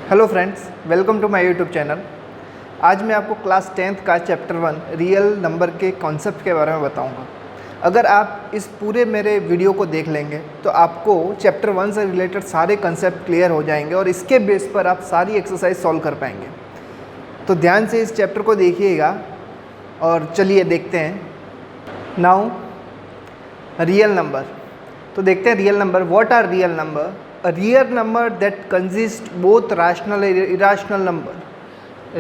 Hello friends, welcome to my YouTube channel. आज मैं आपको क्लास 10th का चैप्टर 1 रियल नंबर के कॉन्सेप्ट के बारे में बताऊंगा। अगर आप इस पूरे मेरे वीडियो को देख लेंगे तो आपको चैप्टर 1 से रिलेटेड सारे कंसेप्ट क्लियर हो जाएंगे और इसके बेस पर आप सारी एक्सरसाइज सॉल्व कर पाएंगे। तो ध्यान से इस चैप्टर को देखिएगा और चलिए देखते हैं। नाउ रियल नंबर, तो देखते हैं real number. What are real number? A real number that consists both rational and irrational number.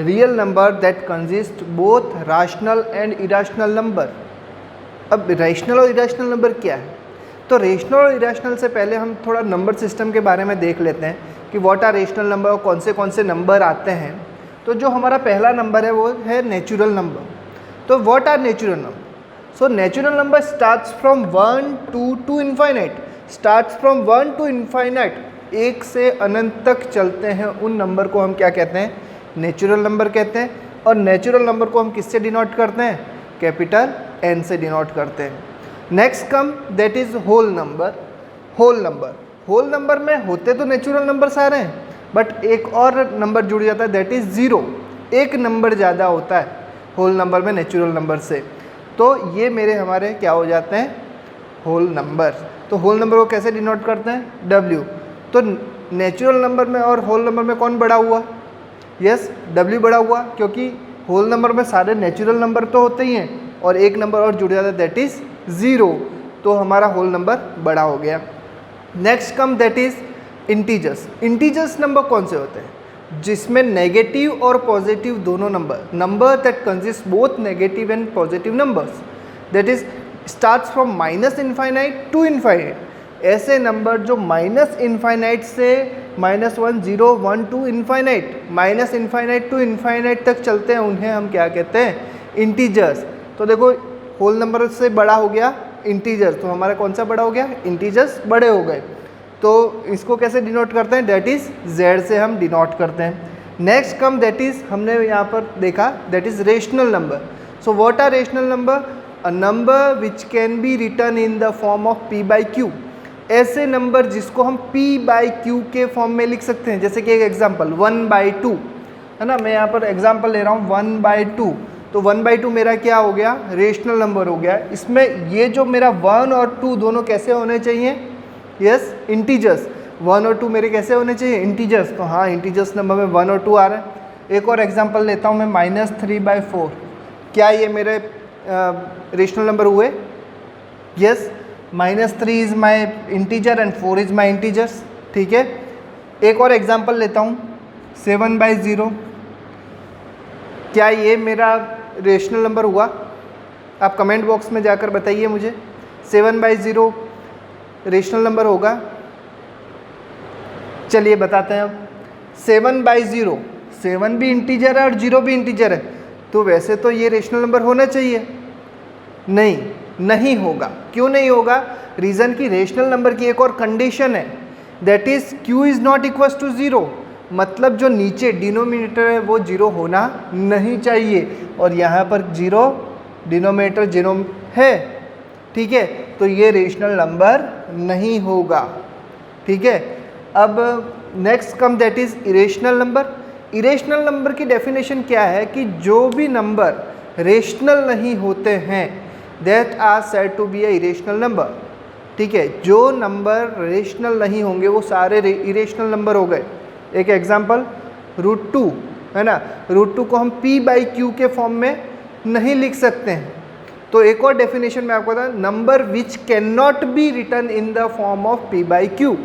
Real number that consists both rational and irrational number. अब रैशनल और इरेशनल नंबर क्या है? तो rational और irrational से पहले हम थोड़ा नंबर सिस्टम के बारे में देख लेते हैं कि व्हाट आर रैशनल नंबर और कौन से नंबर आते हैं। तो जो हमारा पहला नंबर है वो है नेचुरल नंबर। तो what are natural number? So natural number starts from 1 to infinite. Starts from 1 to infinite, एक से अनंत तक चलते हैं उन नंबर को हम क्या कहते हैं? नेचुरल नंबर कहते हैं। और नेचुरल नंबर को हम किससे डिनोट करते हैं? कैपिटल एन से डिनोट करते हैं। Next come that is whole number. Whole number में होते तो नेचुरल नंबर सारे हैं, बट एक और नंबर जुड़ जाता है दैट इज ज़ीरो। एक नंबर ज़्यादा होता है होल नंबर में नेचुरल नंबर से। तो ये मेरे हमारे क्या हो जाते हैं? Whole number. तो होल नंबर को कैसे डिनोट करते हैं? W। तो नेचुरल नंबर में और होल नंबर में कौन बड़ा हुआ? यस, W बड़ा हुआ, क्योंकि होल नंबर में सारे नेचुरल नंबर तो होते ही हैं और एक नंबर और जुड़ जाता है दैट इज़ ज़ीरो। तो हमारा होल नंबर बड़ा हो गया। Next come that is integers. Integers number कौन से होते हैं? जिसमें नेगेटिव और पॉजिटिव दोनों number that consist both negative and positive numbers, that is starts from minus infinite to infinite. ऐसे नंबर जो माइनस इनफाइनाइट से -1 0 1 2 infinite, minus infinite to infinite तक चलते हैं, उन्हें हम क्या कहते हैं? इंटीजर्स। तो देखो होल नंबर से बड़ा हो गया इंटीजर्स, तो हमारा कौन सा बड़ा हो गया? इंटीजर्स बड़े हो गए। तो इसको कैसे डिनोट करते हैं? दैट इज़ Z से हम डिनोट करते हैं। नेक्स्ट कम दैट इज़, हमने यहाँ पर देखा that is rational number. So what are rational number? A number which can be written in the form of P/Q। ऐसे नंबर जिसको हम P/Q के फॉर्म में लिख सकते हैं। जैसे कि एक एग्जांपल 1/2 है ना, मैं यहाँ पर एग्जांपल ले रहा हूँ 1/2। तो 1/2 मेरा क्या हो गया? रेशनल नंबर हो गया। इसमें ये जो मेरा 1 और 2 दोनों कैसे होने चाहिए? Yes, integers. 1 और 2 मेरे कैसे होने चाहिए? इंटीजर्स। तो हाँ, इंटीजर्स नंबर में 1 और 2 आ रहे हैं। एक और एग्जांपल लेता हूँ मैं -3/4। क्या ये मेरे रेशनल नंबर हुए? Yes, -3 is my integer and 4 is my integers. ठीक है, एक और एग्जांपल लेता हूँ 7/0। क्या ये मेरा रेशनल नंबर हुआ? आप कमेंट बॉक्स में जाकर बताइए मुझे। 7/0 रेशनल नंबर होगा? चलिए बताते हैं अब। 7/0, 7 भी इंटीजर है और 0 भी इंटीजर है, तो वैसे तो ये रेशनल नंबर होना चाहिए। नहीं होगा। क्यों नहीं होगा? रीज़न की रेशनल नंबर की एक और कंडीशन है that is Q is not equal to 0। मतलब जो नीचे डिनोमिनेटर है वो 0 होना नहीं चाहिए, और यहाँ पर 0 डिनोमिनेटर 0 है। ठीक है, तो ये रेशनल नंबर नहीं होगा। ठीक है, अब next come that is irrational number. Irrational number की डेफिनेशन क्या है कि जो भी नंबर रेशनल नहीं होते हैं that are said to be a irrational number. ठीक है, जो नंबर रेशनल नहीं होंगे वो सारे इरेशनल नंबर हो गए। एक एग्जांपल √2 है ना, √2 को हम P/Q के फॉर्म में नहीं लिख सकते हैं। तो एक और डेफिनेशन में आपको बता, number which can not be written in the form of P/Q,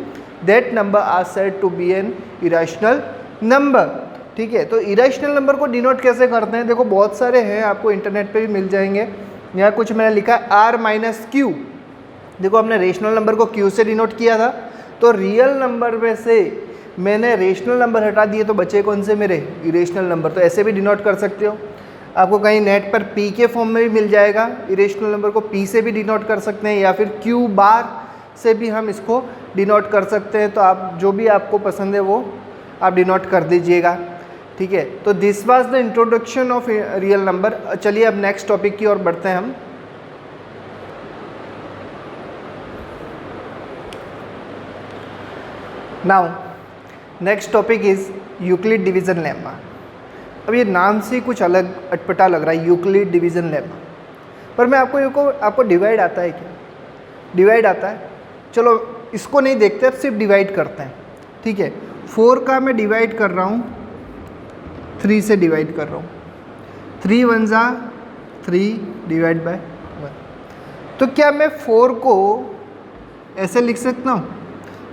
that number are said to be an irrational number. ठीक है, तो इरेशनल नंबर को डिनोट कैसे करते हैं? देखो बहुत सारे हैं, आपको इंटरनेट पे भी मिल जाएंगे। यहाँ कुछ मैंने लिखा R-Q। देखो हमने रेशनल नंबर को Q से डिनोट किया था, तो रियल नंबर में से मैंने रेशनल नंबर हटा दिए, तो बचे कौन से मेरे? Irrational number. तो ऐसे भी डिनोट कर सकते हो। आपको कहीं नेट पर P के फॉर्म में भी मिल जाएगा। इरेशनल नंबर को P से भी डिनोट कर सकते हैं, या फिर Q बार से भी हम इसको डिनोट कर सकते हैं। तो आप जो भी आपको पसंद है वो आप डिनोट कर दीजिएगा। ठीक है, तो this was the introduction of real number. चलिए अब नेक्स्ट टॉपिक की ओर बढ़ते हैं हम। Now next topic is Euclid division lemma. अब ये नाम से कुछ अलग अटपटा लग रहा है, यूक्लिड डिवीज़न लेम्मा, पर मैं आपको डिवाइड आता है क्या? डिवाइड आता है। चलो इसको नहीं देखते, अब सिर्फ डिवाइड करते हैं, ठीक है। 4 का मैं डिवाइड कर रहा हूँ, 3 से डिवाइड कर रहा हूँ, 3 1 जा 3 डिवाइड बाय 1। तो क्या मैं 4 को ऐसे लिख सकता हूँ?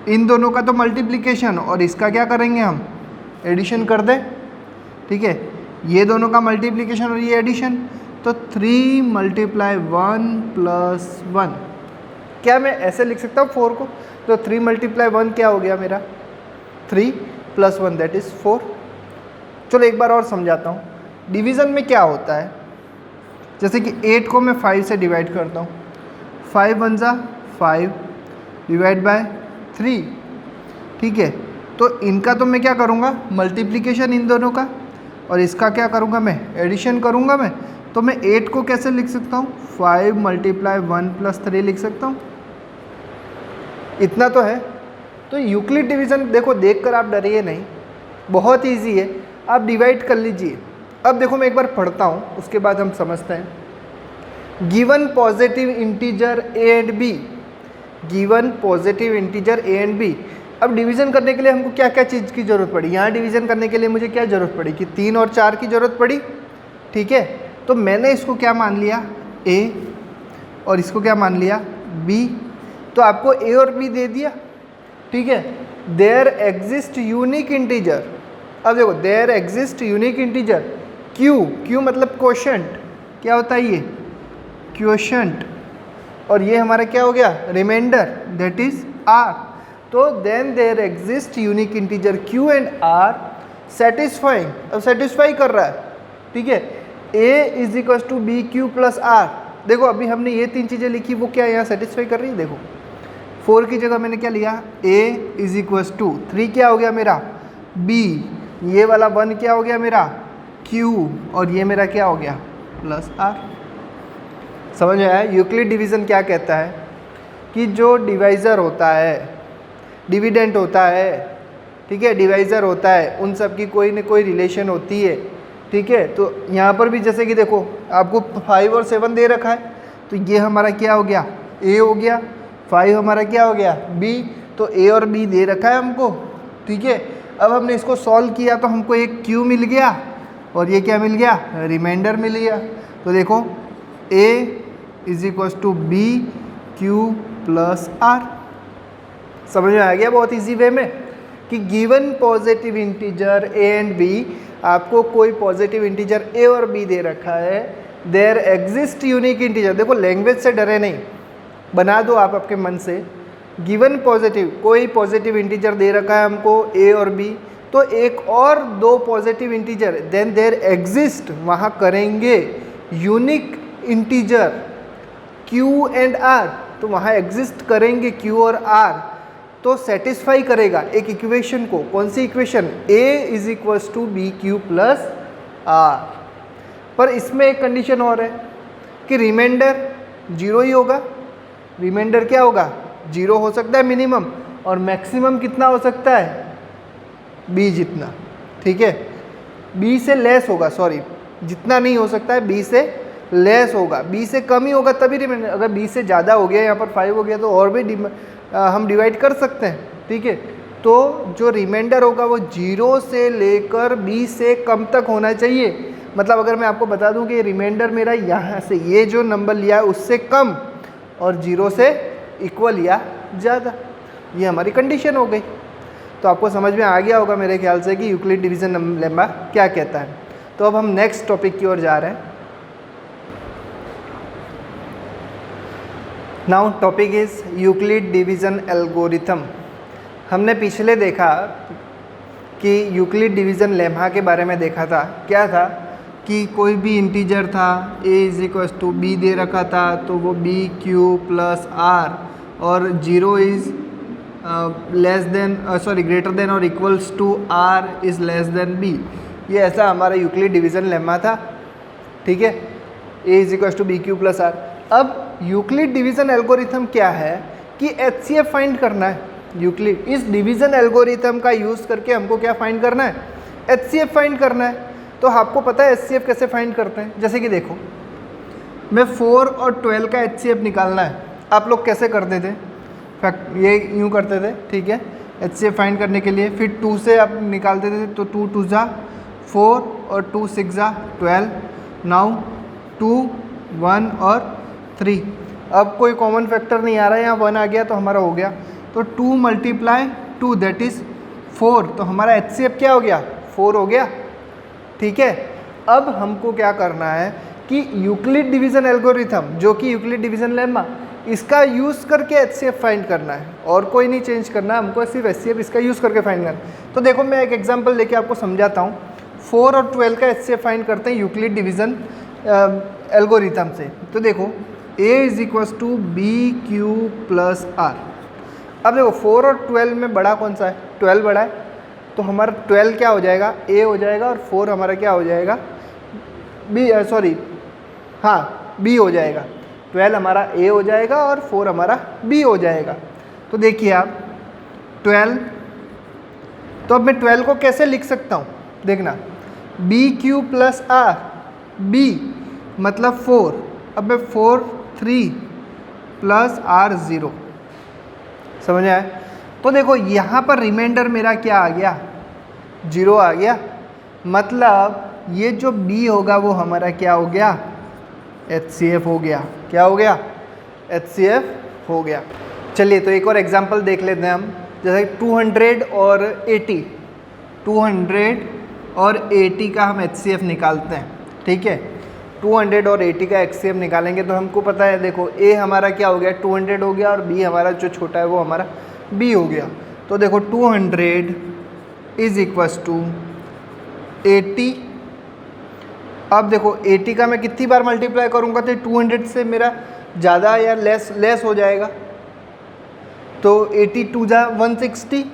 इन दोनों का तो मल्टीप्लिकेशन और इसका क्या करेंगे हम? एडिशन कर दें, ठीक है। ये दोनों का मल्टीप्लिकेशन और ये एडिशन, तो 3 × 1 + 1। क्या मैं ऐसे लिख सकता हूँ 4 को? तो 3 × 1 क्या हो गया मेरा? 3 + 1 दैट इज़ 4। चलो एक बार और समझाता हूँ। डिवीज़न में क्या होता है, जैसे कि 8 को मैं 5 से डिवाइड करता हूँ, 5 1 जा 5 डिवाइड बाय 3, ठीक है। तो इनका तो मैं क्या करूँगा? मल्टीप्लिकेशन इन दोनों का, और इसका क्या करूँगा मैं? एडिशन करूँगा मैं। तो मैं 8 को कैसे लिख सकता हूँ? 5 × 1 + 3 लिख सकता हूँ। इतना तो है। तो यूक्लिड डिवीज़न देखो, देखकर आप डरिए नहीं, बहुत इजी है, आप डिवाइड कर लीजिए। अब देखो मैं एक बार पढ़ता हूँ, उसके बाद हम समझते हैं। Given positive integer a and b, given positive integer a and b. अब डिवीज़न करने के लिए हमको क्या क्या चीज़ की ज़रूरत पड़ी? यहाँ डिवीज़न करने के लिए मुझे क्या ज़रूरत पड़ी? कि 3 और 4 की ज़रूरत पड़ी, ठीक है। तो मैंने इसको क्या मान लिया? ए, और इसको क्या मान लिया? बी। तो आपको ए और बी दे दिया, ठीक है। There exist unique integer. अब देखो, there exist unique integer q, q मतलब क्वोशंट। क्या होता है ये? क्वोशंट। और ये हमारा क्या हो गया? Reminder, that is R. तो then there exist unique integer Q and R satisfying. अब सेटिस्फाई कर रहा है, ठीक है। a = BQ + R। देखो अभी हमने ये 3 चीज़ें लिखी, वो क्या यहाँ सेटिस्फाई कर रही है? देखो 4 की जगह मैंने क्या लिया? a = 3 क्या हो गया मेरा? B। ये वाला 1 क्या हो गया मेरा? Q। और ये मेरा क्या हो गया? +R। समझ में आया? यूक्लिड डिवीज़न क्या कहता है कि जो डिवाइज़र होता है, डिविडेंट होता है, ठीक है, डिवाइज़र होता है, उन सब की कोई न कोई रिलेशन होती है, ठीक है। तो यहाँ पर भी जैसे कि देखो आपको 5 और 7 दे रखा है, तो ये हमारा क्या हो गया? A हो गया। 5 हमारा क्या हो गया? B। तो A और B दे रखा है हमको, ठीक है। अब हमने इसको सॉल्व किया तो हमको एक Q मिल गया, और ये क्या मिल गया? रिमाइंडर मिल गया। तो देखो A = BQ + R। समझ में आ गया बहुत इजी वे में कि given positive integer a and b, आपको कोई पॉजिटिव इंटीजर ए और बी दे रखा है, देयर एग्जिस्ट यूनिक इंटीजर। देखो लैंग्वेज से डरे नहीं, बना दो आप आपके मन से। गिवन पॉजिटिव, कोई पॉजिटिव इंटीजर दे रखा है हमको ए और बी, तो एक और 2 positive integer, then there exist, वहाँ करेंगे unique integer Q and r. तो वहाँ एग्जिस्ट करेंगे क्यू और आर, तो सेटिस्फाई करेगा एक इक्वेशन को। कौन सी इक्वेशन? a = BQ + R। पर इसमें एक कंडीशन और है कि रिमाइंडर 0 ही होगा। रिमाइंडर क्या होगा? 0 हो सकता है मिनिमम, और मैक्सिमम कितना हो सकता है? b जितना, ठीक है। b से लेस होगा, सॉरी, जितना नहीं हो सकता है, b से लेस होगा। b से कम ही होगा तभी रिमाइंडर। अगर b से ज़्यादा हो गया, यहाँ पर 5 हो गया, तो और भी हम डिवाइड कर सकते हैं, ठीक है। तो जो रिमाइंडर होगा वो 0 से लेकर b से कम तक होना चाहिए। मतलब अगर मैं आपको बता दूं कि रिमाइंडर मेरा यहाँ से, ये जो नंबर लिया है उससे कम, और 0 से इक्वल या ज़्यादा, ये हमारी कंडीशन हो गई। तो आपको समझ में आ गया होगा मेरे ख्याल से कि यूक्लिड डिवीज़न लेम्मा क्या कहता है। तो अब हम नेक्स्ट टॉपिक की ओर जा रहे हैं। Now topic is Euclid division algorithm. हमने पिछले देखा कि यूक्लिड डिवीज़न लेम्मा के बारे में देखा था। क्या था कि कोई भी इंटीजर था, a = b दे रखा था, तो वो BQ + R, और 0 इज़ ग्रेटर देन और equals to R is less than B। ये ऐसा हमारा यूक्लिड डिवीज़न लेम्मा था, ठीक है। a = BQ + R। अब यूक्लिड डिवीज़न एल्गोरिथम क्या है कि HCF फाइंड करना है। यूक्लिड, इस डिवीज़न एल्गोरिथम का यूज़ करके हमको क्या फाइंड करना है, HCF फाइंड करना है। तो आपको पता है HCF कैसे फाइंड करते हैं, जैसे कि देखो मैं 4 और 12 का HCF निकालना है, आप लोग कैसे करते थे, ये यूँ करते थे, ठीक है, HCF फाइंड करने के लिए फिर 2 से आप निकालते थे, तो 2 2 जा 4 और 2 6 जा 12, नाउ 2 1 और 3, अब कोई कॉमन फैक्टर नहीं आ रहा है, यहाँ 1 आ गया तो हमारा हो गया, तो 2 × 2 दैट इज़ 4, तो हमारा HCF क्या हो गया, 4 हो गया, ठीक है। अब हमको क्या करना है कि यूक्लिड डिवीज़न एल्गोरिथम, जो कि यूक्लिड डिवीज़न लेम्मा, इसका यूज़ करके HCF फाइंड करना है, और कोई नहीं चेंज करना है हमको, सिर्फ HCF इसका यूज़ करके फाइंड करना है। तो देखो मैं एक एग्जांपल लेके आपको समझाता हूँ। 4 और 12 का HCF फाइंड करते हैं यूक्लिड डिवीज़न एल्गोरिथम से। तो देखो A = BQ + R। अब देखो 4 और 12 में बड़ा कौन सा है, 12 बड़ा है, तो हमारा 12 क्या हो जाएगा, A हो जाएगा, और 4 हमारा क्या हो जाएगा, B हो जाएगा। 12 हमारा A हो जाएगा और 4 हमारा B हो जाएगा। तो देखिए आप 12, तो अब मैं 12 को कैसे लिख सकता हूँ, देखना BQ + R, B मतलब 4, अब मैं 4 3 + R 0, समझ आया। तो देखो यहाँ पर रिमाइंडर मेरा क्या आ गया, 0 आ गया, मतलब ये जो B होगा वो हमारा क्या हो गया, HCF हो गया, क्या हो गया, HCF हो गया। चलिए तो एक और एग्जांपल देख लेते हैं हम, जैसे 200 और 80, 200 और 80 का हम HCF निकालते हैं, ठीक है। 200 और 80 का HCF निकालेंगे तो हमको पता है, देखो A हमारा क्या हो गया, 200 हो गया, और B हमारा जो छोटा है वो हमारा B हो गया। तो देखो 200 = 80, अब देखो 80 का मैं कितनी बार मल्टीप्लाई करूँगा तो 200 से मेरा ज़्यादा या लेस हो जाएगा, तो 82 जा 160,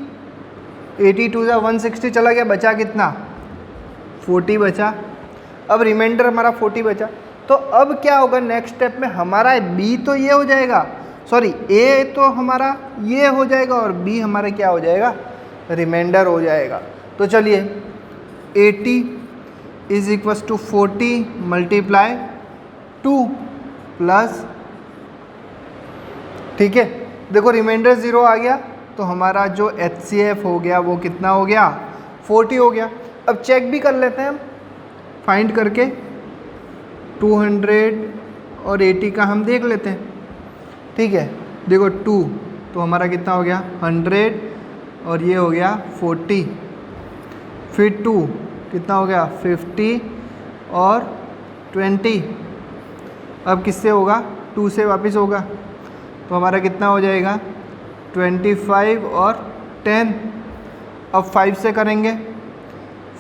82 जा 160 चला गया, बचा कितना, 40 बचा। अब रिमाइंडर हमारा 40 बचा, तो अब क्या होगा नेक्स्ट स्टेप में, हमारा B तो ये हो जाएगा, सॉरी A तो हमारा ये हो जाएगा, और B हमारा क्या हो जाएगा, रिमाइंडर हो जाएगा। तो चलिए 80 = 40 × 2 प्लस, ठीक है, देखो रिमाइंडर 0 आ गया, तो हमारा जो HCF हो गया वो कितना हो गया, 40 हो गया। अब चेक भी कर लेते हैं हम फाइंड करके, 200 और 80 का हम देख लेते हैं, ठीक है। देखो 2 तो हमारा कितना हो गया 100, और ये हो गया 40, फिर 2 कितना हो गया 50 और 20, अब किससे होगा, 2 से वापस होगा, तो हमारा कितना हो जाएगा 25 और 10। अब 5 से करेंगे,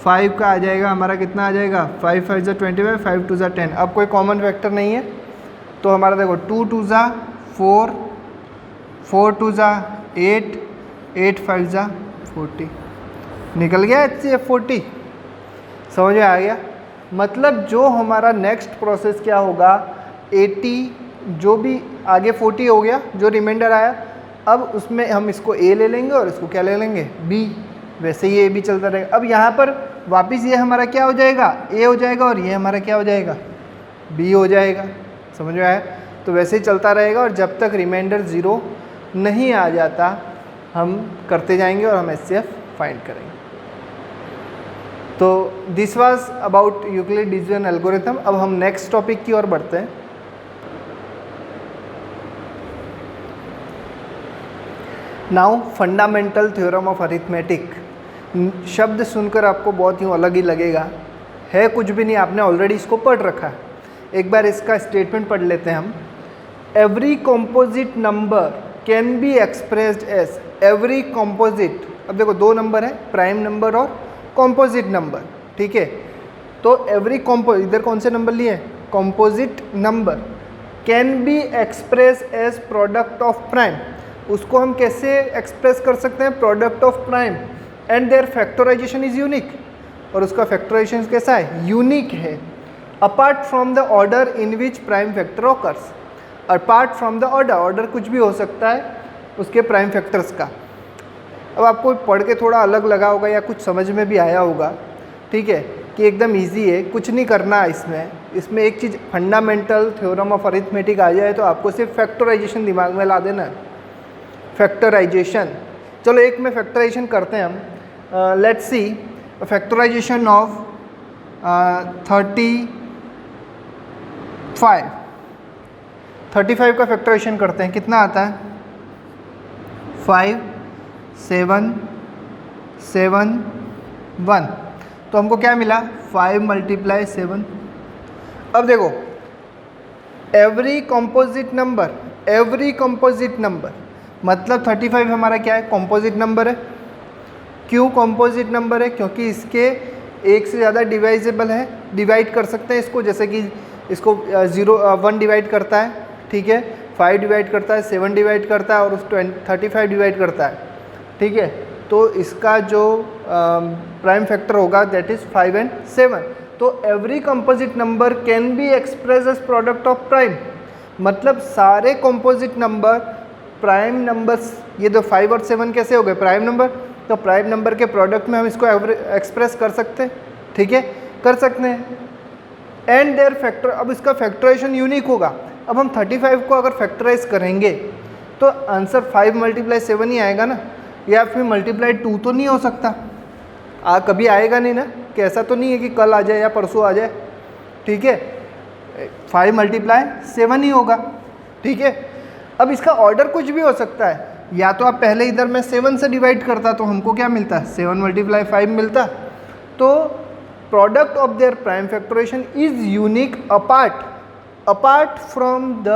5 का आ जाएगा हमारा कितना आ जाएगा, 5 5 = 25, 5 2 = 10। अब कोई कॉमन फैक्टर नहीं है, तो हमारा देखो 2 2 = 4, 4 2 = 8, 8 5 = 40, निकल गया HCF 40, समझ में आ गया। मतलब जो हमारा नेक्स्ट प्रोसेस क्या होगा, 80 जो भी आगे 40 हो गया, जो रिमाइंडर आया, अब उसमें हम इसको A ले लेंगे और इसको क्या ले लेंगे, B, वैसे ही A भी चलता रहेगा। अब यहाँ पर वापस ये हमारा क्या हो जाएगा, A हो जाएगा, और ये हमारा क्या हो जाएगा, B हो जाएगा, समझ में आया। तो वैसे ही चलता रहेगा, और जब तक रिमाइंडर 0 नहीं आ जाता हम करते जाएंगे और हम HCF फाइंड करेंगे। तो this was about Euclid division algorithm. अब हम नेक्स्ट टॉपिक की ओर बढ़ते हैं। Now fundamental theorem of arithmetic. शब्द सुनकर आपको बहुत ही अलग ही लगेगा, है कुछ भी नहीं, आपने ऑलरेडी इसको पढ़ रखा है। एक बार इसका स्टेटमेंट पढ़ लेते हैं हम। Every composite number can be expressed as, every composite, अब देखो 2 नंबर है, प्राइम नंबर और कॉम्पोजिट नंबर, ठीक है। तो एवरी इधर कौन से नंबर लिए, composite number, can be express as product of prime, उसको हम कैसे एक्सप्रेस कर सकते हैं, product of prime, and their factorization is unique, और उसका फैक्टराइजेशन कैसा है, यूनिक है, apart from the order in which prime factor occurs, apart from the order, order कुछ भी हो सकता है उसके प्राइम फैक्टर्स का, अब आपको पढ़ के थोड़ा अलग लगा होगा या कुछ समझ में भी आया होगा, ठीक है, कि एकदम इजी है, कुछ नहीं करना है इसमें एक चीज़ फंडामेंटल थ्योरम ऑफ अरिथमेटिक आ जाए तो आपको सिर्फ फैक्टराइजेशन दिमाग में ला देना है, फैक्टराइजेशन। चलो एक में फैक्टराइजेशन करते हैं हम। लेट्स सी फैक्टराइजेशन ऑफ 35 का फैक्टराइजेशन करते हैं। कितना आता है? 5 7 7 1। तो हमको क्या मिला? 5 × 7। अब देखो एवरी कंपोजिट नंबर मतलब 35 हमारा क्या है? कंपोजिट नंबर है। क्यों कंपोजिट नंबर है? क्योंकि इसके एक से ज़्यादा डिवाइजेबल है, डिवाइड कर सकते हैं इसको, जैसे कि इसको 1 डिवाइड करता है, ठीक है, 5 डिवाइड करता है, 7 डिवाइड करता है और उस 35 डिवाइड करता है, ठीक है। तो इसका जो प्राइम फैक्टर होगा दैट इज़ 5 and 7। तो every composite number can be express as product of prime, मतलब सारे कंपोजिट नंबर प्राइम नंबर्स, ये तो 5 और 7 कैसे हो गए? Prime number. तो प्राइम नंबर के प्रोडक्ट में हम इसको एक्सप्रेस कर सकते हैं, ठीक है, कर सकते हैं। एंड देयर फैक्टर, अब इसका फैक्टराइजेशन यूनिक होगा। अब हम 35 को अगर फैक्टराइज करेंगे तो आंसर 5 × 7 ही आएगा ना, या फिर ×2 तो नहीं हो सकता, कभी आएगा नहीं ना, कि ऐसा तो नहीं है कि कल आ जाए या परसों आ जाए, ठीक है। 5 × 7 ही होगा, ठीक है। अब इसका ऑर्डर कुछ भी हो सकता है, या तो आप पहले इधर मैं 7 से डिवाइड करता तो हमको क्या मिलता? 7 × 5 मिलता। तो product of their prime factorization is unique apart from the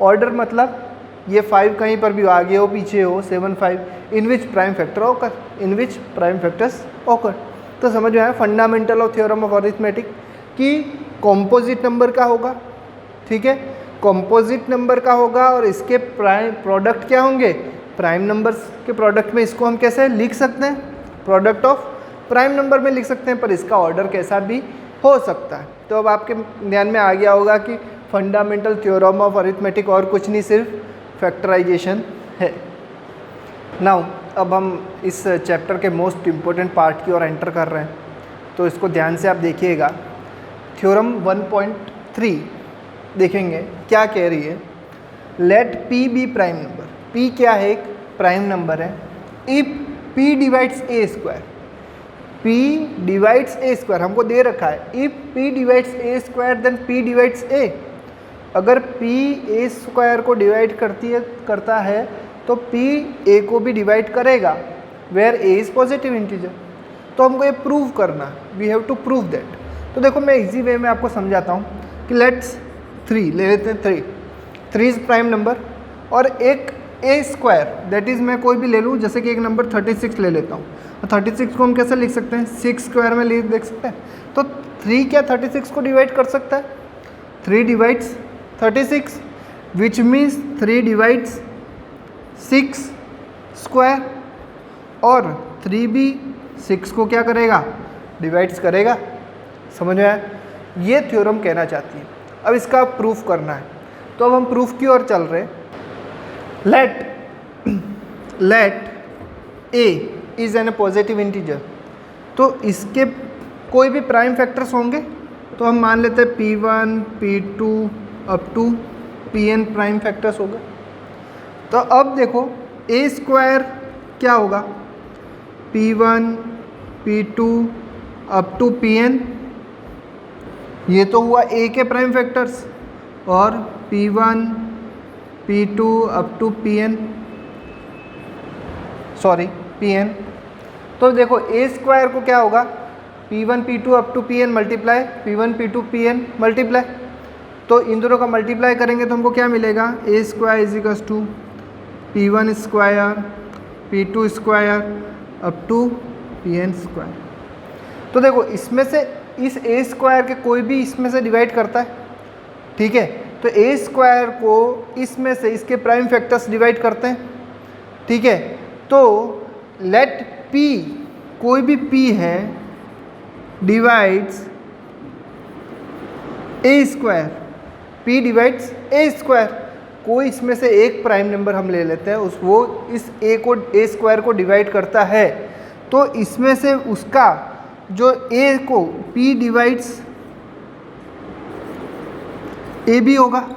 order मतलब ये 5 कहीं पर भी आगे हो पीछे हो, 7 5 इन विच प्राइम फैक्टर्स ओकर। तो समझ में आया fundamental of theorem of arithmetic कि कंपोजिट नंबर का होगा, ठीक है, कंपोजिट नंबर का होगा और इसके प्राइम प्रोडक्ट क्या होंगे? प्राइम नंबर्स के प्रोडक्ट में इसको हम कैसे लिख सकते हैं? प्रोडक्ट ऑफ प्राइम नंबर में लिख सकते हैं, पर इसका ऑर्डर कैसा भी हो सकता है। तो अब आपके ध्यान में आ गया होगा कि फंडामेंटल थ्योरम ऑफ अरिथमेटिक और कुछ नहीं, सिर्फ फैक्टराइजेशन है। नाउ अब हम इस चैप्टर के मोस्ट इम्पोर्टेंट पार्ट की ओर एंटर कर रहे हैं, तो इसको ध्यान से आप देखिएगा। थ्योरम 1.3 देखेंगे क्या कह रही है। Let P be prime number. P क्या है? एक प्राइम नंबर है। If P divides A square, P divides A square हमको दे रखा है। If P divides A square then P divides A। अगर P A स्क्वायर को डिवाइड करता है तो P A को भी डिवाइड करेगा, where A is positive integer. तो हमको ये प्रूव करना, we have to prove that. तो देखो मैं इजी वे में आपको समझाता हूँ कि लेट्स 3 ले लेते हैं। 3 इज़ प्राइम नंबर और एक A स्क्वायर दैट इज़ मैं कोई भी ले लूँ, जैसे कि एक नंबर 36 ले लेता हूँ। और 36 को हम कैसे लिख सकते हैं? 6 स्क्वायर में देख सकते हैं। तो 3 क्या 36 को डिवाइड कर सकता है? 3 divides 36 which means 3 divides 6 square, और 3 भी 6 को क्या करेगा? डिवाइड्स करेगा। समझ में आया? ये थ्योरम कहना चाहती है। अब इसका प्रूफ करना है, तो अब हम प्रूफ की ओर चल रहे हैं। Let A is an positive integer, तो इसके कोई भी प्राइम फैक्टर्स होंगे, तो हम मान लेते हैं P1 P2 up to Pn prime factors होगा। तो अब देखो A स्क्वायर क्या होगा? P1 P2 up to Pn, ये तो हुआ A के प्राइम फैक्टर्स, और P1 P2 up to Pn। तो देखो A स्क्वायर को क्या होगा? P1 P2 up to Pn मल्टीप्लाई P1 P2 Pn मल्टीप्लाई। तो इन दोनों का मल्टीप्लाई करेंगे तो हमको क्या मिलेगा? A square is equals to P1 square P2 square up to Pn square. तो देखो इसमें से इस A स्क्वायर के कोई भी इसमें से डिवाइड करता है, ठीक है। तो A स्क्वायर को इसमें से इसके प्राइम फैक्टर्स डिवाइड करते हैं, ठीक है। तो लेट P, कोई भी P है, divides A square, P divides A square. कोई इसमें से एक प्राइम नंबर हम ले लेते हैं, उस वो इस ए स्क्वायर को डिवाइड करता है, तो इसमें से उसका जो ए को p डिवाइड्स ए भी होगा।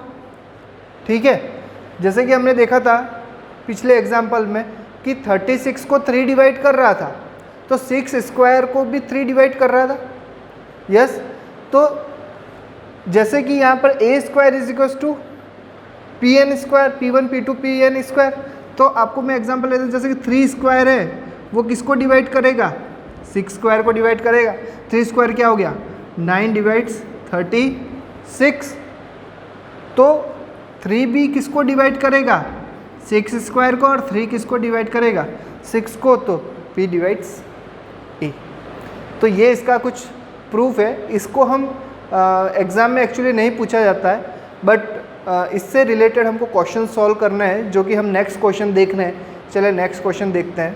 ठीक है, जैसे कि हमने देखा था पिछले एग्जाम्पल में कि 36 को 3 डिवाइड कर रहा था, तो 6 स्क्वायर को भी 3 डिवाइड कर रहा था। यस, तो जैसे कि यहाँ पर A square is equal to P N square, P1 P2 Pn square, तो आपको मैं एग्जांपल लेता हूँ, जैसे कि 3 स्क्वायर है वो किसको डिवाइड करेगा, 6 स्क्वायर को डिवाइड करेगा। 3 स्क्वायर क्या हो गया, 9 डिवाइड्स 36, तो 3 भी किसको डिवाइड करेगा, 6 स्क्वायर को, और 3 किसको डिवाइड करेगा, 6 को, तो p डिवाइड्स a। तो ये इसका कुछ प्रूफ है। इसको हम एग्ज़ाम में एक्चुअली नहीं पूछा जाता है, बट इससे रिलेटेड हमको क्वेश्चन सॉल्व करना है, जो कि हम नेक्स्ट क्वेश्चन देख रहे हैं। चले नेक्स्ट क्वेश्चन देखते हैं।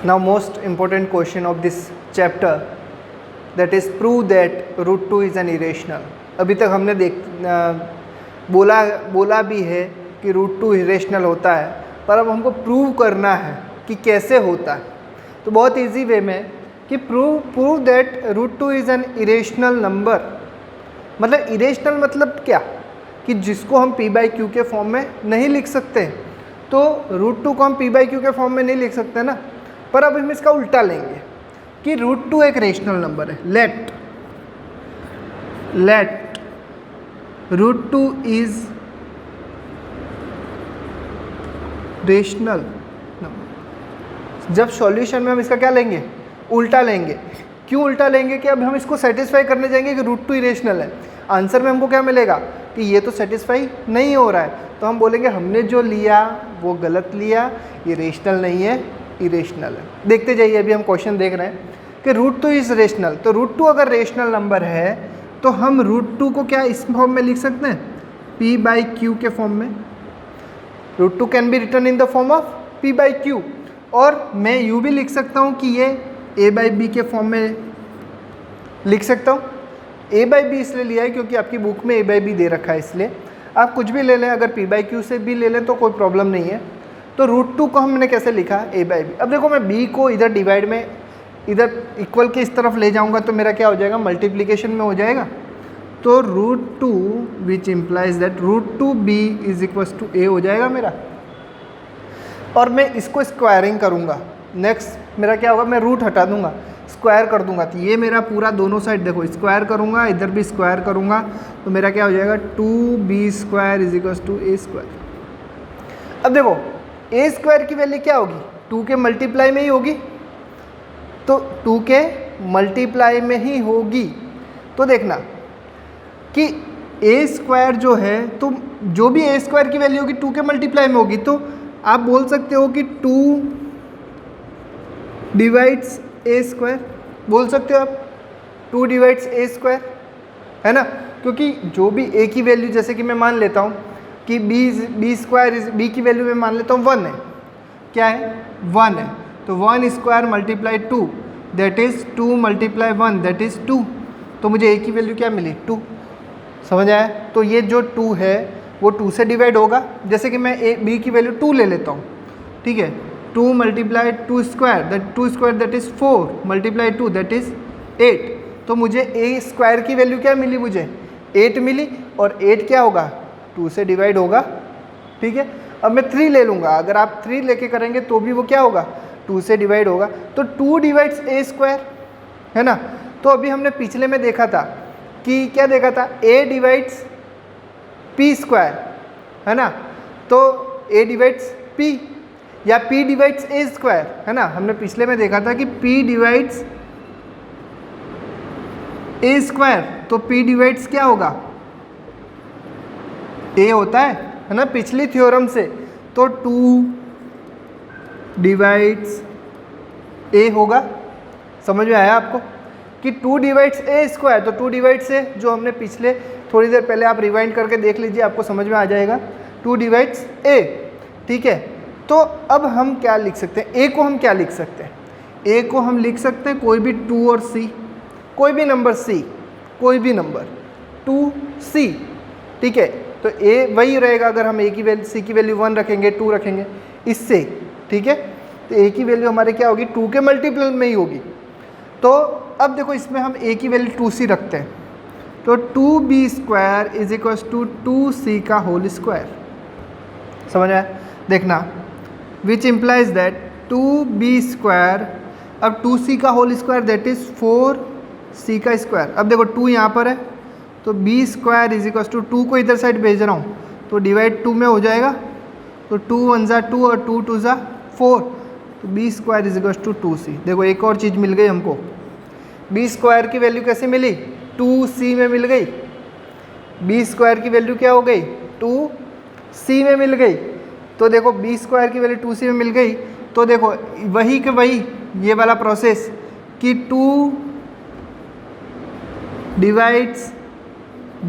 Now most important question of this chapter, that is prove that √2 is an irrational. अभी तक हमने बोला भी है कि √2 इरेशनल होता है, पर अब हमको प्रूव करना है कि कैसे होता है। तो बहुत ईजी वे में कि prove that √2 is an irrational number. मतलब इरेशनल मतलब क्या, कि जिसको हम p/q के फॉर्म में नहीं लिख सकते। तो √2 को हम p/q के फॉर्म में नहीं लिख सकते ना, पर अब हम इसका उल्टा लेंगे कि √2 एक रेशनल नंबर है। Let √2 is rational number. जब सॉल्यूशन में हम इसका क्या लेंगे, उल्टा लेंगे। क्यों उल्टा लेंगे, कि अब हम इसको सेटिस्फाई करने जाएंगे कि √2 इरेशनल है। आंसर में हमको क्या मिलेगा कि ये तो सेटिस्फाई नहीं हो रहा है, तो हम बोलेंगे हमने जो लिया वो गलत लिया, ये रेशनल नहीं है, इरेशनल है। देखते जाइए, अभी हम क्वेश्चन देख रहे हैं कि √2 इज़ रेशनल। तो √2 अगर रेशनल नंबर है तो हम √2 को क्या इस फॉर्म में लिख सकते हैं, p/q के फॉर्म में। √2 can be written in the form of p/q, और मैं यूँ भी लिख सकता हूँ कि ये a/b के फॉर्म में लिख सकता हूँ। a/b इसलिए लिया है क्योंकि आपकी बुक में a/b दे रखा है, इसलिए आप कुछ भी ले लें, अगर p/q से भी ले लें तो कोई प्रॉब्लम नहीं है। तो √2 को हमने कैसे लिखा, a/b। अब देखो, मैं b को इधर डिवाइड में, इधर इक्वल के इस तरफ ले जाऊंगा तो मेरा क्या हो जाएगा, मल्टीप्लिकेशन में हो जाएगा। तो √2 which implies that √2b is equal to a हो जाएगा मेरा। और मैं इसको स्क्वायरिंग करूँगा। नेक्स्ट मेरा क्या होगा, मैं रूट हटा दूंगा, स्क्वायर कर दूंगा, तो ये मेरा पूरा दोनों साइड देखो स्क्वायर करूँगा, इधर भी स्क्वायर करूँगा, तो मेरा क्या हो जाएगा 2b² is equal to a²। अब देखो a² की वैल्यू क्या होगी, 2 के मल्टीप्लाई में ही होगी, तो 2 के मल्टीप्लाई में ही होगी। तो देखना कि a² जो है, तो जो भी a² की वैल्यू होगी 2 के मल्टीप्लाई में होगी, तो आप बोल सकते हो कि 2 डिवाइड्स a² बोल सकते हो आप, 2 डिवाइड्स a², है ना। क्योंकि जो भी a की वैल्यू, जैसे कि मैं मान लेता हूँ कि b² की वैल्यू मैं मान लेता हूँ 1 है, क्या है 1 है, तो 1² multiply 2 that is 2 multiply 1 that is 2। तो मुझे a की वैल्यू क्या मिली 2, समझ आया। तो ये जो 2 है वो 2 से डिवाइड होगा। जैसे कि मैं b की वैल्यू 2 ले लेता हूँ, ठीक है, 2 multiply 2² that is 4 multiply 2 that is 8। तो मुझे a² की वैल्यू क्या मिली, मुझे 8 मिली, और 8 क्या होगा 2 से डिवाइड होगा, ठीक है। अब मैं 3 ले लूँगा, अगर आप 3 लेके करेंगे तो भी वो क्या होगा 2 से डिवाइड होगा। तो 2 डिवाइड्स a², है ना। तो अभी हमने पिछले में देखा था कि क्या देखा था, a डिवाइड्स p², है ना। तो a डिवाइड्स p या p डिवाइड्स a², है ना। हमने पिछले में देखा था कि p डिवाइड्स a², तो p डिवाइड्स क्या होगा a होता है ना, पिछली थ्योरम से। तो 2 डिवाइड्स a होगा, समझ में आया आपको कि 2 डिवाइड्स a², तो 2 डिवाइड्स a जो हमने पिछले थोड़ी देर पहले, आप रिवाइंड करके देख लीजिए, आपको समझ में आ जाएगा 2 डिवाइड्स a, ठीक है। तो अब हम क्या लिख सकते हैं, a को हम क्या लिख सकते हैं, a को हम लिख सकते हैं कोई भी 2 और c, कोई भी नंबर c, कोई भी नंबर 2c, ठीक है। तो ए वही रहेगा अगर हम ए की वैल्यू सी की वैल्यू 1 रखेंगे 2 रखेंगे इससे, ठीक है। तो ए की वैल्यू हमारे क्या होगी 2 के मल्टीपल में ही होगी। तो अब देखो इसमें हम ए की वैल्यू 2c रखते हैं, तो 2b² is equals to 2c का होल स्क्वायर। समझ आया? देखना, विच इम्प्लाइज दैट 2b², अब 2c का whole square that is 4c का स्क्वायर। अब देखो 2 यहाँ पर है तो b² इज इक्वल्स टू 2 को इधर साइड भेज रहा हूँ तो डिवाइड 2 में हो जाएगा, तो 2 1 जा 2 और 2 2 जा 4, तो b² is equals to 2c। देखो एक और चीज़ मिल गई हमको, b² की वैल्यू कैसे मिली 2c में मिल गई, b² की वैल्यू क्या हो गई 2c में मिल गई। तो देखो b² की वैल्यू 2c में मिल गई, तो देखो वही के वही ये वाला प्रोसेस कि 2 divides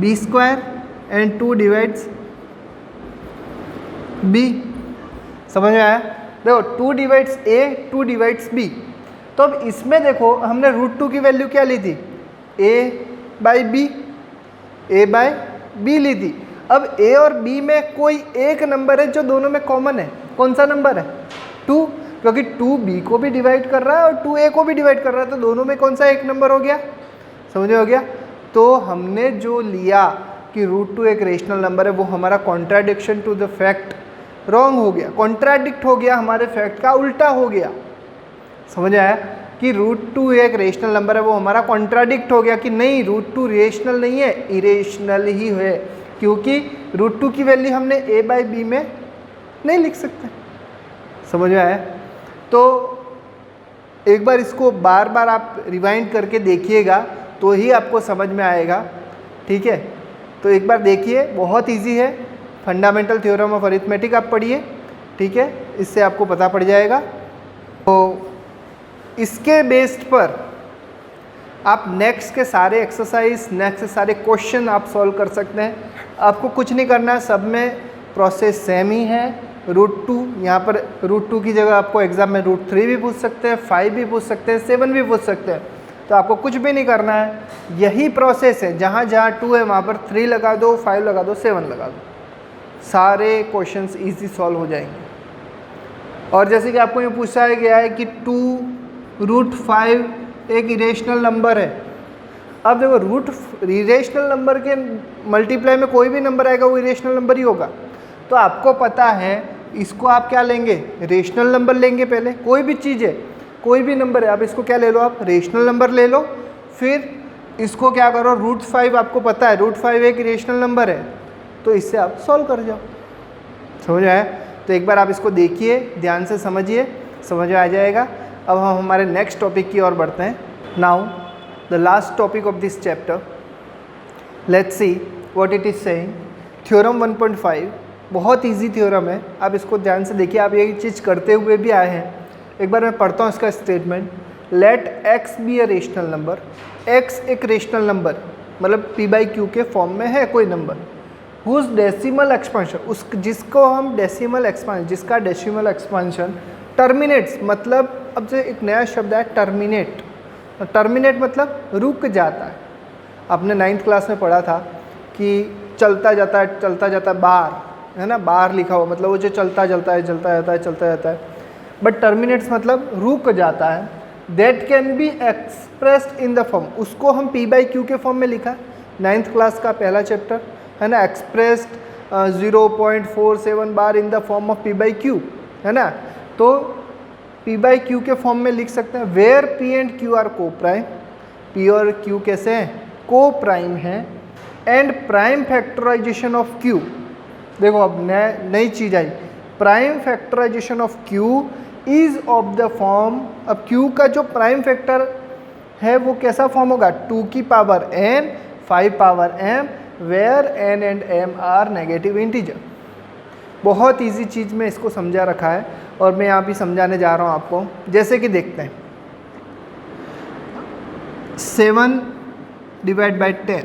b² and 2 divides b। समझ में आया? देखो 2 डिवाइड्स a 2 डिवाइड्स b। तो अब इसमें देखो हमने √2 की वैल्यू क्या ली थी a/b ली थी। अब a और b में कोई एक नंबर है जो दोनों में कॉमन है, कौन सा नंबर है 2, क्योंकि 2 b को भी डिवाइड कर रहा है और 2 a को भी डिवाइड कर रहा है, तो दोनों में कौन सा एक नंबर हो गया, समझ में हो गया। तो हमने जो लिया कि √2 एक रेशनल नंबर है वो हमारा contradiction to the fact wrong हो गया, कॉन्ट्राडिक्ट हो गया, हमारे फैक्ट का उल्टा हो गया। समझ आया कि √2 एक रेशनल नंबर है वो हमारा कॉन्ट्राडिक्ट हो गया कि नहीं √2 रेशनल नहीं है, इरेशनल ही है, क्योंकि √2 की वैल्यू हमने a/b में नहीं लिख सकते। समझ में आया? तो एक बार इसको बार बार आप रिवाइंड करके देखिएगा तो ही आपको समझ में आएगा, ठीक है। तो एक बार देखिए, बहुत इजी है, फंडामेंटल थ्योरम ऑफ अरिथमेटिक आप पढ़िए, ठीक है, इससे आपको पता पड़ जाएगा। तो इसके बेस्ड पर आप नेक्स्ट के सारे एक्सरसाइज, नेक्स्ट के सारे क्वेश्चन आप सॉल्व कर सकते हैं। आपको कुछ नहीं करना है, सब में प्रोसेस सेम ही है। √2 यहाँ पर √2 की जगह आपको एग्जाम में √3 भी पूछ सकते हैं, 5 भी पूछ सकते हैं, 7 भी पूछ सकते हैं। तो आपको कुछ भी नहीं करना है, यही प्रोसेस है, जहाँ जहाँ 2 है वहाँ पर 3 लगा दो, 5 लगा दो, 7 लगा दो, सारे क्वेश्चंस इजी सॉल्व हो जाएंगे। और जैसे कि आपको ये पूछा गया है कि 2√5 एक इरेशनल नंबर है। अब देखो इरेशनल नंबर के मल्टीप्लाई में कोई भी नंबर आएगा वो इरेशनल नंबर ही होगा। तो आपको पता है इसको आप क्या लेंगे, रेशनल नंबर लेंगे। पहले कोई भी चीज़ है, कोई भी नंबर है, आप इसको क्या ले लो, आप रेशनल नंबर ले लो। फिर इसको क्या करो, √5 आपको पता है √5 एक रेशनल नंबर है, तो इससे आप सॉल्व कर जाओ। समझ आया? तो एक बार आप इसको देखिए, ध्यान से समझिए, समझ में आ जाएगा। अब हम हमारे नेक्स्ट टॉपिक की ओर बढ़ते हैं। Now the last topic of this chapter, let's see what it is saying. Theorem 1.5 बहुत इजी थ्योरम है, आप इसको ध्यान से देखिए। आप ये चीज़ करते हुए भी आए हैं। एक बार मैं पढ़ता हूँ इसका statement. Let x be a rational number, x एक रेशनल नंबर मतलब p/q के फॉर्म में है कोई नंबर, हुज डेसिमल एक्सपेंशन, उस जिसको हम डेसिमल एक्सपेंशन, जिसका डेसिमल एक्सपेंशन टर्मिनेट्स, मतलब अब से एक नया शब्द है टर्मिनेट। टर्मिनेट मतलब रुक जाता है। आपने 9th क्लास में पढ़ा था कि चलता जाता है, चलता जाता है, बार है ना, बार लिखा हुआ मतलब वो जो चलता चलता है, चलता जाता है, चलता जाता है। बट टर्मिनेट्स मतलब रुक जाता है। That can be expressed in the form, उसको हम p/q के फॉर्म में लिखा, 9th क्लास का पहला चैप्टर है ना, expressed 0.47 bar in the form of p/q है ना। तो p/q के फॉर्म में लिख सकते हैं। Where p and q are coprime, p और q कैसे हैं, को प्राइम है। And prime factorization of q, देखो अब नई चीज़ आई, prime factorization of q is of the form. अब q का जो प्राइम फैक्टर है वो कैसा फॉर्म होगा, 2 की power n 5 power m, where n and m are negative integer. बहुत इजी चीज़ में इसको समझा रखा है और मैं यहाँ भी समझाने जा रहा हूँ आपको। जैसे कि देखते हैं 7 डिवाइड बाई 10।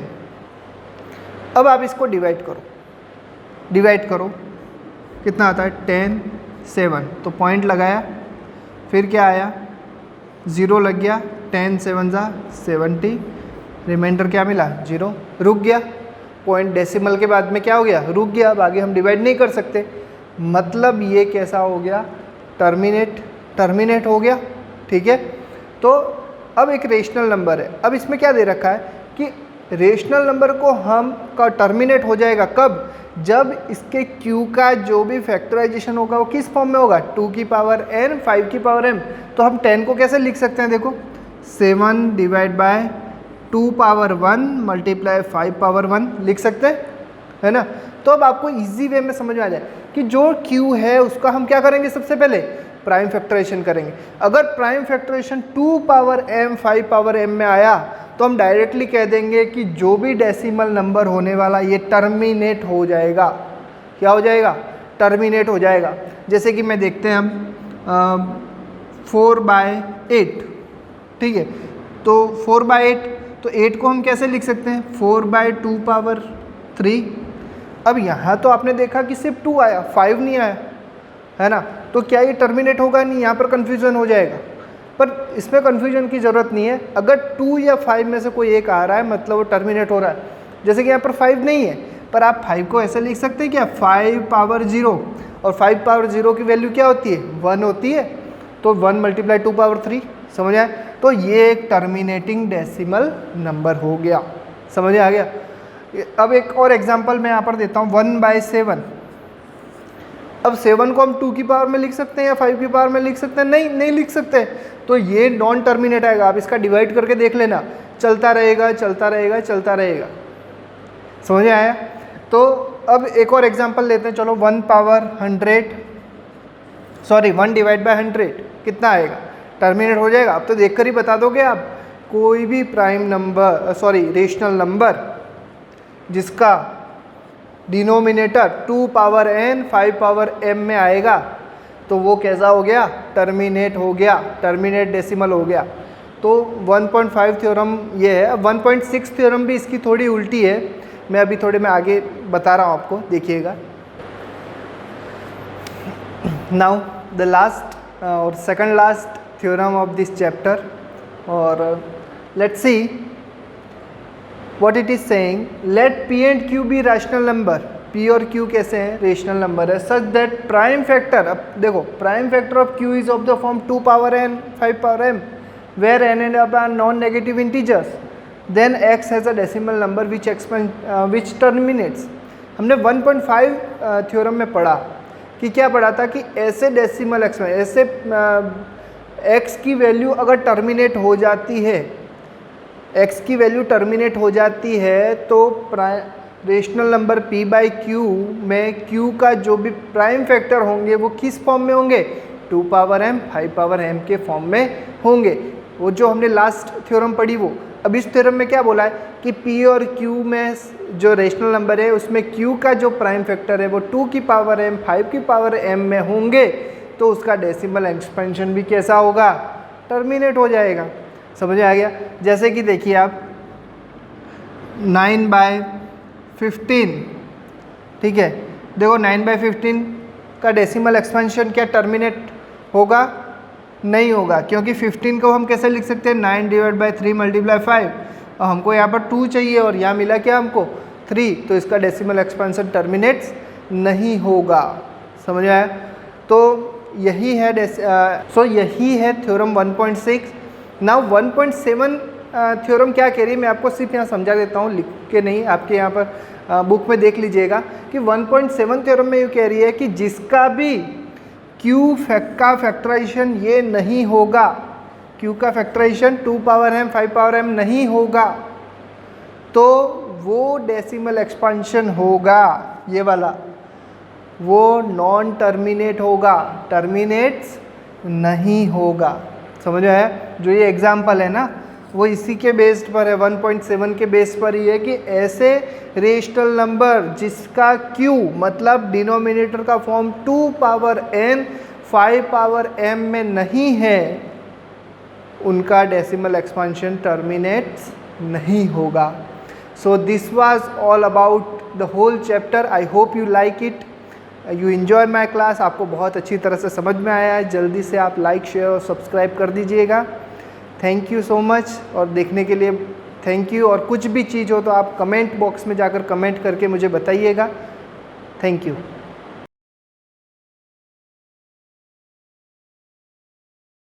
अब आप इसको डिवाइड करो, कितना आता है 10 7, तो पॉइंट लगाया, फिर क्या आया 0 लग गया, 10 7 जा 70, रिमाइंडर क्या मिला 0, रुक गया, पॉइंट डेसिमल के बाद में क्या हो गया, रुक गया, अब आगे हम डिवाइड नहीं कर सकते, मतलब ये कैसा हो गया, टर्मिनेट हो गया। ठीक है, तो अब एक रेशनल नंबर है, अब इसमें क्या दे रखा है कि रेशनल नंबर को हम का टर्मिनेट हो जाएगा कब, जब इसके q का जो भी फैक्टराइजेशन होगा वो किस फॉर्म में होगा, 2 की पावर n 5 की पावर m। तो हम 10 को कैसे लिख सकते हैं, देखो 7 divide by 2 power 1 multiply 5 power 1 लिख सकते हैं, है ना। तो अब आपको इजी वे में समझ में आ जाए कि जो q है उसका हम क्या करेंगे, सबसे पहले प्राइम फैक्टराइजेशन करेंगे। अगर prime factorization 2 power m 5 power m में आया तो हम डायरेक्टली कह देंगे कि जो भी डेसिमल नंबर होने वाला ये टर्मिनेट हो जाएगा। क्या हो जाएगा, टर्मिनेट हो जाएगा। जैसे कि मैं देखते हैं हम 4/8, ठीक है, तो 4/8, तो 8 को हम कैसे लिख सकते हैं, 4/2 पावर 3। अब यहाँ तो आपने देखा कि सिर्फ 2 आया, 5 नहीं आया, है ना, तो क्या ये टर्मिनेट होगा, नहीं, यहाँ पर कन्फ्यूज़न हो जाएगा। पर इसमें कन्फ्यूजन की ज़रूरत नहीं है, अगर 2 या 5 में से कोई एक आ रहा है मतलब वो टर्मिनेट हो रहा है। जैसे कि यहाँ पर 5 नहीं है, पर आप 5 को ऐसे लिख सकते हैं क्या, 5 पावर 0, और 5 पावर 0 की वैल्यू क्या होती है, 1 होती है, तो 1 मल्टीप्लाई 2 पावर 3, समझ आए। तो ये एक टर्मिनेटिंग डेसिमल नंबर हो गया, समझ आ गया। अब एक और एग्जाम्पल मैं यहाँ पर देता हूँ, 1/7। अब 7 को हम 2 की पावर में लिख सकते हैं या 5 की पावर में लिख सकते हैं, नहीं लिख सकते, तो ये नॉन टर्मिनेट आएगा। आप इसका डिवाइड करके देख लेना, चलता रहेगा चलता रहेगा चलता रहेगा, समझ में आया। तो अब एक और एग्जांपल लेते हैं, चलो 1 डिवाइड बाय 100 कितना आएगा, टर्मिनेट हो जाएगा। अब तो देखकर ही बता दोगे आप, कोई भी प्राइम नंबर रेशनल नंबर जिसका denominator 2 power n 5 power m में आएगा तो वो कैसा हो गया, टर्मिनेट हो गया, टर्मिनेट डेसिमल हो गया। तो 1.5 थ्योरम ये है। अब 1.6 थ्योरम भी इसकी थोड़ी उल्टी है, मैं अभी थोड़े में आगे बता रहा हूँ आपको, देखिएगा। नाउ द लास्ट और second last theorem of this chapter, और let's see what it is saying. Let p and q be rational number, p और q कैसे हैं, रेशनल नंबर है, सच दैट प्राइम फैक्टर, अब देखो prime factor of q is of the form 2 power n 5 power m where n and m are non negative integers, then x has a decimal number which terminates. हमने 1.5 theorem में पढ़ा कि क्या पढ़ा था कि ऐसे डेसिमल ऐसे x की वैल्यू अगर टर्मिनेट हो जाती है, x की वैल्यू टर्मिनेट हो जाती है तो रेशनल नंबर p/q में q का जो भी प्राइम फैक्टर होंगे वो किस फॉर्म में होंगे, 2 पावर m 5 पावर m के फॉर्म में होंगे। वो जो हमने लास्ट थ्योरम पढ़ी वो। अब इस थ्योरम में क्या बोला है कि p और q में जो रेशनल नंबर है उसमें q का जो प्राइम फैक्टर है वो 2 की पावर m 5 की पावर m में होंगे, तो उसका डेसिमल एक्सपेंशन भी कैसा होगा, टर्मिनेट हो जाएगा। समझ आ गया। जैसे कि देखिए आप 9/15, ठीक है, देखो 9/15 का डेसिमल एक्सपेंशन क्या टर्मिनेट होगा, नहीं होगा, क्योंकि 15 को हम कैसे लिख सकते हैं, 9 डिवाइड बाई 3 मल्टीप्लाई 5, और हमको यहाँ पर 2 चाहिए और यहाँ मिला क्या हमको 3, तो इसका डेसिमल एक्सपेंशन टर्मिनेट्स नहीं होगा। समझ आया। तो यही है यही है थ्योरम 1.6। नाउ 1.7 थ्योरम क्या कह रही है, मैं आपको सिर्फ यहाँ समझा देता हूँ, लिख के नहीं, आपके यहाँ पर बुक में देख लीजिएगा कि 1.7 थ्योरम में ये कह रही है कि जिसका भी q का फैक्टराइजेशन ये नहीं होगा, q का factorization 2 power m 5 power m नहीं होगा, तो वो डेसिमल एक्सपेंशन होगा, ये वाला, वो नॉन टर्मिनेट होगा, टर्मिनेट्स नहीं होगा। समझ में आया। जो ये एग्जाम्पल है ना वो इसी के बेस्ड पर है, 1.7 के बेस पर ही है कि ऐसे रेशनल नंबर जिसका q मतलब डिनोमिनेटर का form 2 power n 5 power m में नहीं है, उनका डेसिमल एक्सपेंशन टर्मिनेट्स नहीं होगा। So this was all about the whole chapter. I hope you like it, you enjoy my class. आपको बहुत अच्छी तरह से समझ में आया है। जल्दी से आप लाइक शेयर और सब्सक्राइब कर दीजिएगा। थैंक यू सो मच, और देखने के लिए थैंक यू। और कुछ भी चीज़ हो तो आप कमेंट बॉक्स में जाकर कमेंट करके मुझे बताइएगा। Thank you.